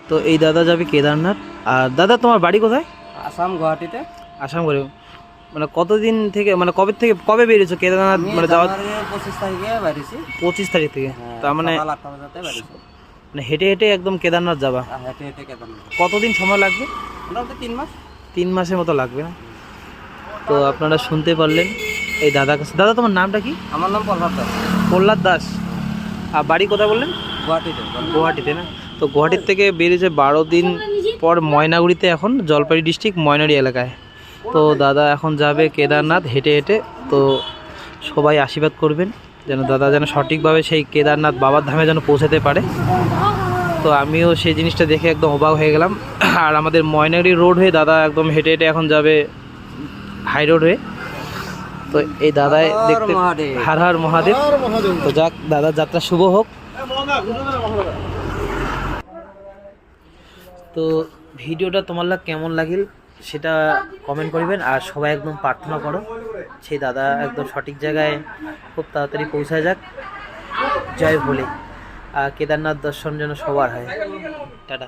তো এই দাদা যাবে কেদারনাথ। আর দাদা তোমার বাড়ি কোথায়? আসাম, গুয়াহাটিতে। আসাম করে মানে কতদিন থেকে মানে কবে বেরিয়েছো কেদারনাথ মানে যাওয়ার? 25 তারিখে বেরিয়েছি। 25 তারিখ থেকে? তার মানে সকাল 8টা বাজে বেরিয়েছি। মানে হেঁটে হেঁটে একদম কেদারনাথ যাবা? হেঁটে হেঁটে কেদারনাথ। কতদিন সময় লাগবে? মোটামুটি 3 মাস। 3 মাসের মতো লাগবে না? তো আপনারা শুনতে পারলেন এই দাদার কাছে। দাদা তোমার নামটা কি? আমার নাম প্রহ্লাদ দাস। প্রহ্লাদ দাস। আর বাড়ি কোথায় বললেন? গুয়াহাটিতে। গুয়াহাটিতে না? তো গুয়াহাটির থেকে বেরিয়েছে 12 দিন পর ময়নাগুড়িতে, এখন জলপাইগুড়ি ডিস্ট্রিক্ট ময়নাগুড়ি এলাকায়। তো দাদা এখন যাবে কেদারনাথ হেঁটে হেঁটে। তো সবাই আশীর্বাদ করবেন যেন দাদা যেন সঠিকভাবে সেই কেদারনাথ বাবার ধামে যেন পৌঁছাতে পারে। তো আমিও সেই জিনিসটা দেখে একদম অবাক হয়ে গেলাম। আর আমাদের ময়নাগুড়ি রোড হয়ে দাদা একদম হেঁটে হেঁটে এখন যাবে হাই রোড হয়ে। তো এই দাদাই দেখতে, হর হর মহাদেব। তো যাক, দাদার যাত্রা শুভ হোক। তো ভিডিওটা তোমার কেমন লাগিল সেটা কমেন্ট করবেন। আর সবাই একদম প্রার্থনা করো সেই দাদা একদম সঠিক জায়গায় খুব তাড়াতাড়ি পৌঁছায় যাক। জয় ভোলে। আর কেদারনাথ দর্শন যেন সবার হয়। টাটা।